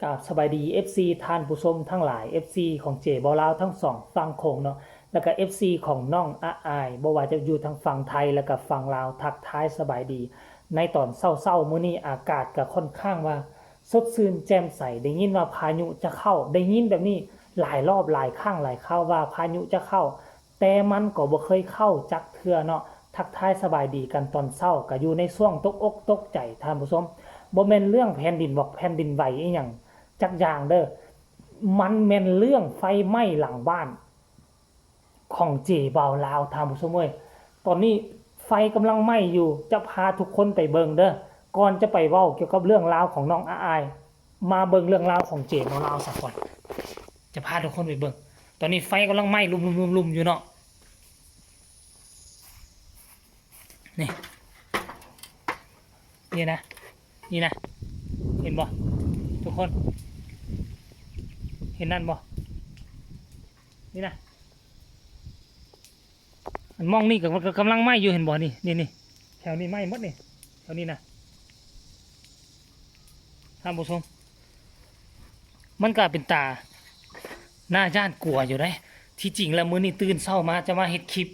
กับสบายดี FC ท่านผู้ชมทั้งหลาย FC ของเจบอลาวทั้งสองฝั่งโขงเนาะแล้วก็ FC ของน้องอาอายบ่ว่าจะอยู่ทางฝั่งไทยแล้วก็ฝั่งลาวทักทายสบายดีในตอนเช้าๆมื้อนี้อากาศก็ค่อนข้างว่าสดชื่นแจ่มใสได้ยินว่าพายุจะเข้าได้ยินแบบนี้หลายรอบหลายครั้งหลายคราวว่าพายุจะเข้าแต่มันก็บ่เคยเข้าจักเทื่อเนาะทักทายสบายดีกันตอนเช้าก็อยู่ในช่วงตกอกตกใจท่านผู้ชมบ่แม่นเรื่องแผ่นดินบอกแผ่นดินไหวอีหยังจักอย่างเด้อมันแม่นเรื่องไฟไหม้หลังบ้านของเจบ่าวลาวท่านผู้ชมเอ้ยตอนนี้ไฟกำลังไหม้อยู่จะพาทุกคนไปเบิ่งเด้อก่อนจะไปเว้าเกี่ยวกับเรื่องราวของน้องอาอายมาเบิ่งเรื่องราวของเจบ่าวลาวซะก่อนจะพาทุกคนไปเบิ่งตอนนี้ไฟกำลังไหม้ลุมๆๆอยู่เนาะนี่นะเห็นบ่ทุกคนเห็นนั่นบ่นี่นะมันมองนี่ก็กำลังไหม้อยู่เห็นบ่นี่แถวนี้ไหม้หมดนี่แถวนี้นะท่านผู้ชมมันก็เป็นตาหน้าย่านกลัวอยู่ได้ที่จริงแล้วมื้อนี้ตื่นเช้ามาจะมาเฮ็ดคลิป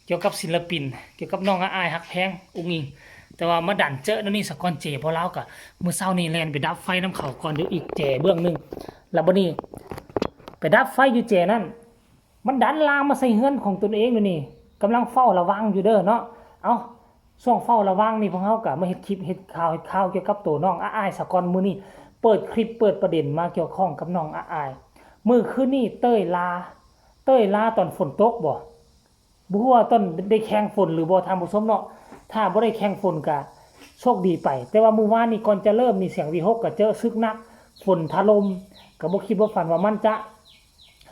เกี่ยวกับศิลปินเกี่ยวกับน้องอาอายฮักแพงอุ้งอิงแต่ว่ามาดันเจอนั่นนี่สะก่อนเจพอแล้วก็มื้อเช้านี้แล่นไปดับไฟน้ำเขาก่อนเดี๋ยวอีกเจเบื้องนึงแล้วบัดนี้ไปดับไฟอยู่เจนั่นมันดันลามมาใส่เฮือนของตนเองนี่กำลังเฝ้าระวังอยู่เด้อเนาะเอ้าช่วงเฝ้าระวังนี่พวกเฮาก็มาเฮ็ดคลิปเฮ็ดข่าวเกี่ยวกับตัวน้องอาอายสะก่อนมื้อนี้เปิดคลิปเปิดประเด็นมาเกี่ยวข้องกับน้องอาอายมื้อคืนนี้เต้ยลาตอนฝนตกบ่ฮู้ว่าต้นได้แข่งฝนหรือบ่ท่านผู้ชมเนาะถ้าบ่ได้แข่งฝนก็โชคดีไปแต่ว่ามื้อวานนี้ก่อนจะเริ่มมีเสียงวิหกก็เจอซึกนักฝนถล่มก็บ่คิดว่าฝันว่ามันจะ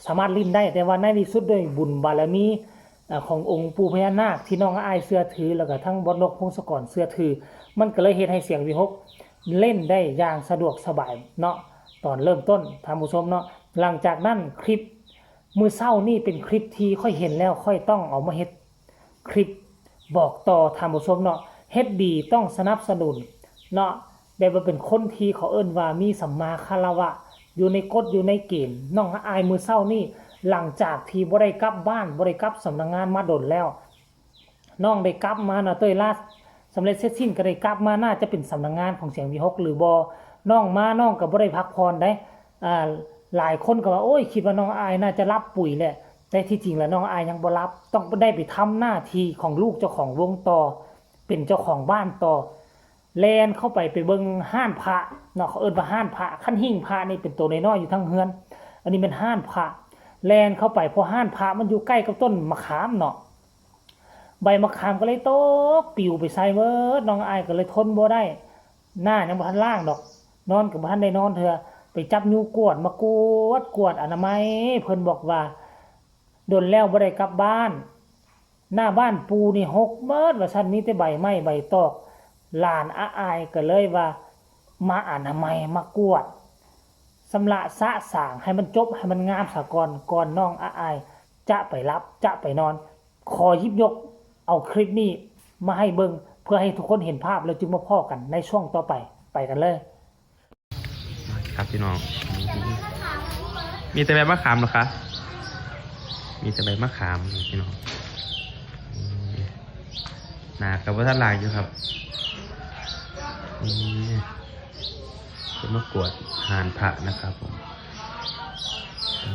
สามารถลิ้นได้แต่ว่าในที่สุดด้วยบุญบารมีขององค์ปู่พญานาคที่น้องอายเชื่อถือแล้วก็ทั้งบดนกพงศกรเชื่อถือมันก็เลยเฮ็ดให้เสียงวิหกเล่นได้อย่างสะดวกสบายเนาะตอนเริ่มต้นท่านผู้ชมเนาะหลังจากนั้นคลิปมื้อเช้านี่เป็นคลิปที่ค่อยเห็นแล้วค่อยต้องเอามาเฮ็ดคลิปบอกต่อท่านผู้ชมเนาะเฮ็ดดีต้องสนับสนุนเนาะแบบว่าเป็นคนที่เขาเอิ้นว่ามีสัมมาคารวะอยู่ในกฎอยู่ในเกณฑ์น้องอายมื้อเช้านี่หลังจากที่บ่ได้กลับบ้านบ่ได้กลับสำนักงานมาดนแล้วน้องได้กลับมานะเต้ยลาสำเร็จเสร็จสิ้นก็ได้กลับมาน่าจะเป็นสำนักงานของเสียงวิหกหรือบ่น้องมาน้องก็บ่ได้พักผ่อนได้หลายคนก็ว่าโอ้ยคิดว่าน้องอายน่าจะรับปุ๋ยแหละแต่ที่จริงแล้วน้องอายยังบ่รับต้องได้ไปทำหน้าที่ของลูกเจ้าของวงต่อเป็นเจ้าของบ้านต่อแลนเข้าไปเบิ่งห้านพระเนาะเขาเอิ้นว่าห้านพระคันหิ้งพระนี่เป็นตัวน้อยๆอยู่ทั้งเฮือนอันนี้เป็นห้านพระแลนเข้าไปเพราะห้านพระมันอยู่ใกล้กับต้นมะขามเนาะใบมะขามก็เลยตกปลิวไปใส่เบิดน้องอายก็เลยทนบ่ได้หน้ายังบ่ทันล้างดอกนอนก็บ่ทันได้นอนเทื่อไปจับยูกวดมากวดอนามัยเพิ่นบอกว่าโดนแล้วบ่ได้กลับบ้านหน้าบ้านปูนี่หกเบิดว่าซั่นมีแต่ใบไม้ใบตอกหลานอาอายก็เลยว่ามาอนามัยมากวดสำละสะสางให้มันจบให้มันงามซะก่อนน้องอาอายจะไปรับจะไปนอนขอหยิบยกเอาคลิปนี้มาให้เบิ่งเพื่อให้ทุกคนเห็นภาพแล้วจึงมาพ้อกันในช่วงต่อไปกันเลยครับพี่น้องมีแต่ใบมะขามเหรอคะมีแต่ใบมะขามพี่น้องหนากับว่าท่านลายอยู่ครับนี่เป็นมะกรูดหานพระนะครับผม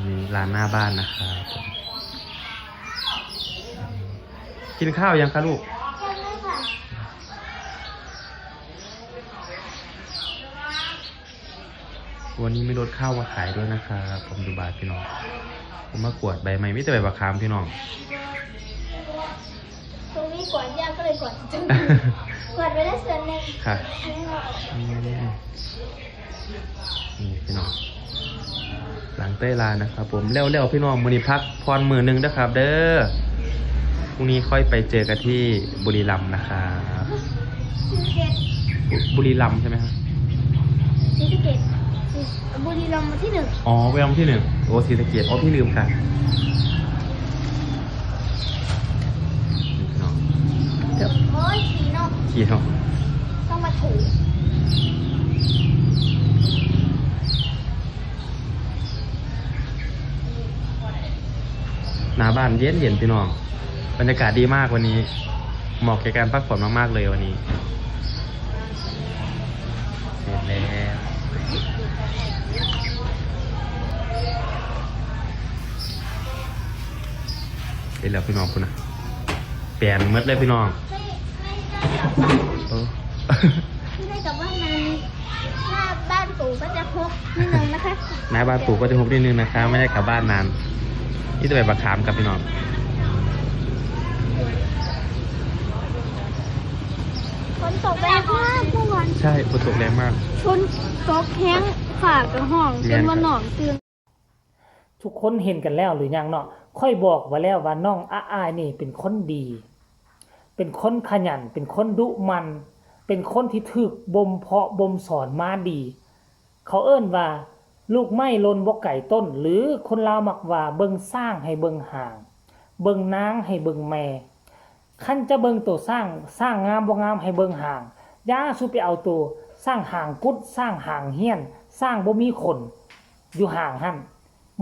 มีร้านหน้าบ้านนะครับผมกินข้าวยังคะลูกวันนี้ไม่ลดข้าวมาขายด้วยนะครับผมดูบาทพี่น้องผมมากวดใบไม้ไม่แต่ใบมะขามพี่น้องตรงนี้กวาดยากก็เลยกวาดจุ๊บกวาดไปได้ส่วนหนึ่งค่ะนี่พี่น้องหลังเต้ยลานะครับผมเร็วๆพี่น้องมื้อนี้พักพรมื้อนึงนะครับ เด้อพรุ่งนี้ค่อยไปเจอกันที่บุรีรัมย์นะครับบุรีรัมย์ใช่ไหมครับศรีสะเกษบุรีรัมย์ที่1อ๋อบุรีรัมย์ที่1โอ้ศรีสะเกษอ๋อพี่ลืมค่ะโอ้ยขี่เนาะต้องมาถู บ้านเย็นเย็นพี่น้องบรรยากาศดีมากวันนี้เหมาะแก่การพักผ่อนมากๆเลยวันนี้เสร็จแล้วเสร็จแล้วพี่น้องคุณนะเปลี่ยนหมดเลยพี่น้องเออ ไม่ได้กับว่ามันหน้าบ้านปู่ก็จะพกนิดนึงนะคะ หน้าบ้านปู่ก็จะพบนิดนึงนะคะไม่ได้กลับบ้านนานนี่จะไปบักขามกับพี่น้อง ฝนตกแรงมากเมื่อวาน ใช่ฝนตกแรงมาก ฝนตกแห้งฝากกับห้องจนวันหนองตื่น ทุกคนเห็นกันแล้วหรือยังเนาะค่อยบอกไว้แล้วว่าน้องอาอายนี่เป็นคนดี เป็นคนขยันเป็นคนดุมัน เป็นคนที่ถึกบ่มเพาะบ่มสอนมาดี เขาเอิ้นว่าลูกไม้ลนบ่ไก่ต้น หรือคนลาวมักว่าเบิ่งสร้างให้เบิ่งห่าง เบิ่งนางให้เบิ่งแม่คันจะเบิ่งตัวสร้างงามบ่งามให้เบิ่งห่างอย่าสุไปเอาตัวสร้างห่างกุดสร้างห่างเฮียนสร้างบ่มีคนอยู่ห่างหั่น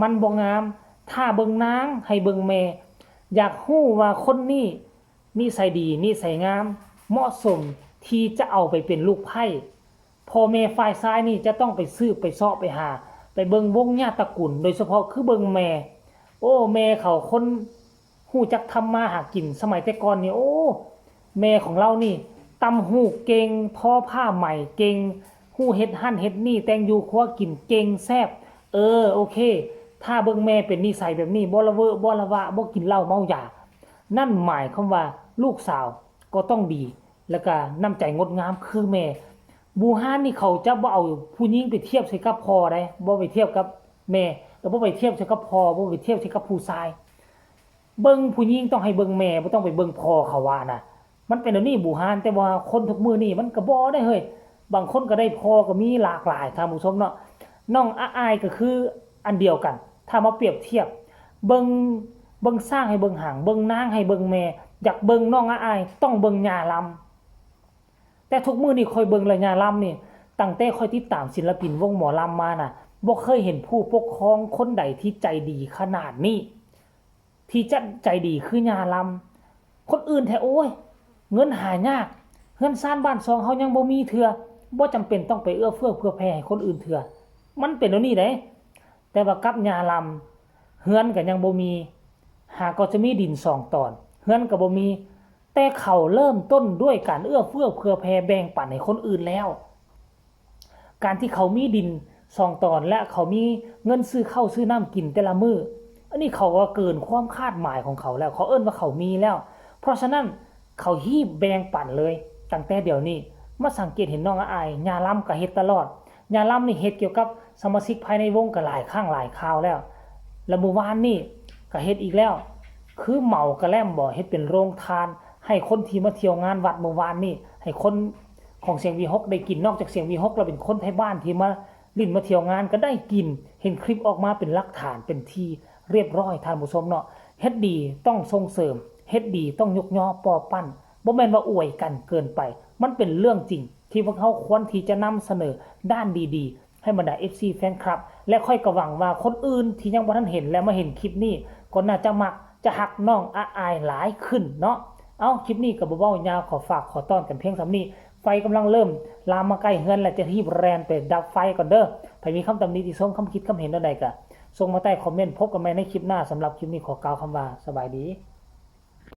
มันบ่งามถ้าเบิ่งนางให้เบิ่งแม่อยากฮู้ว่าคนนี้นิสัยดีนิสัยงามเหมาะสมที่จะเอาไปเป็นลูกไผ่พ่อแม่ฝ่ายซ้ายนี่จะต้องไปซื้อไปเสาะไปหาไปเบิ่งวงญาติตระกูลโดยเฉพาะคือเบิ่งแม่โอ้แม่เขาคนฮู้จักทำมาหากินสมัยแต่ก่อนนี่โอ้แม่ของเรานี่ตำหูกเก่งทอผ้าใหม่เก่งฮู้เฮ็ดหั่นเฮ็ดนี่แต่งอยู่ครัวกินเก่งแซ่บโอเคถ้าเบิ่งแม่เป็นนิสัยแบบนี้บ่ละเวอบ่ละวะบ่กินเหล้าเมายานั่นหมายความว่าลูกสาวก็ต้องดีแล้วก็น้ำใจงดงามคือแม่บูฮานนี่เขาจะบ่เอาผู้หญิงไปเทียบใส่กับพ่อได้บ่ไปเทียบกับแม่แล้วบ่ไปเทียบใส่กับพ่อบ่ไปเทียบใส่กับผู้ชายเบิ่งผู้หญิงต้องให้เบิ่งแม่บ่ต้องไปเบิ่งพ่อเขาว่าน่ะมันเป็นแบบนี้บูฮานแต่ว่าคนทุกมื้อนี่มันก็บ่ได้เฮ้ยบางคนก็ได้พ่อก็มีหลากหลายท่านผู้ชมเนาะน้องอาอายก็คืออันเดียวกันถ้ามาเปรียบเทียบเบิ่งสร้างให้เบิ่งห่างเบิ่งนางให้เบิ่งแม่อยากเบิ่งน้องอาอายต้องเบิ่งย่าลำแต่ทุกมื้อนี่ค่อยเบิ่งละย่าลำนี่ตั้งแต่ค่อยติดตามศิลปินวงหมอลำมาน่ะบ่เคยเห็นผู้ปกครองคนใดที่ใจดีขนาดนี้ที่จะใจดีคือย่าลำคนอื่นแท้โอ้ยเงินหายากเฮือนซ่านบ้านซองเฮายังบ่มีเทื่อบ่จำเป็นต้องไปเอื้อเฟื้อเพื่อแผ่ให้คนอื่นเทื่อมันเป็นแบบนี้เด้แต่ว่ากับย่าลำเฮือนก็ยังบ่มีหากก็จะมีดิน2ตอนเฮือนก็บ่มีแต่เขาเริ่มต้นด้วยการเอื้อเฟื้อเผื่อแผ่แบ่งปันให้คนอื่นแล้วการที่เขามีดิน2ตอนและเขามีเงินซื้อข้าวซื้อน้ำกินแต่ละมื้ออันนี้เขาก็เกินความคาดหมายของเขาแล้วเขาเอิ้นว่าเขามีแล้วเพราะฉะนั้นเขาฮีบแบ่งปันเลยตั้งแต่เดี๋ยวนี้มาสังเกตเห็นน้องอายย่าลำก็เฮ็ดตลอดย่าลำนี่เฮ็ดเกี่ยวกับสมาชิกภายในวงก็หลายครั้งหลายคราวแล้วแล้วเมื่อวานนี่ก็เฮ็ดอีกแล้วคือเหมากระแล่มบ่เฮ็ดเป็นโรงทานให้คนที่มาเที่ยวงานวัดเมื่อวานนี่ให้คนของเสียงวีฮกได้กินนอกจากเสียงวีฮกแล้วเป็นคนไทยบ้านที่มาลิ้นมาเที่ยวงานก็ได้กินเห็นคลิปออกมาเป็นหลักฐานเป็นที่เรียบร้อยท่านผู้ชมเนาะเฮ็ดดีต้องส่งเสริมเฮ็ดดีต้องยกย่อปอปั้นบ่แม่นว่าอวยกันเกินไปมันเป็นเรื่องจริงที่พวกเขาควรที่จะนำเสนอด้านดีๆให้บรรดา FC แฟนคลับและค่อยก็หวังว่าคนอื่นที่ยังบ่ทันเห็นและมาเห็นคลิปนี้ก็น่าจะมักจะฮักน้องอาอายหลายขึ้นเนาะเอาคลิปนี้ก็บ่เว้ายาวขอฝากขอต้อนกันเพียงส่ำนี้ไฟกำลังเริ่มลามมาใกล้เฮือนและจะรีบแรนไปดับไฟก่อนเด้อใครมีคำตำหนิที่ส่งคำคิดคำเห็นใดๆก็ส่งมาใต้คอมเมนต์พบกันใหม่ในคลิปหน้าสำหรับคลิปนี้ขอกล่าวคำว่าสบายดี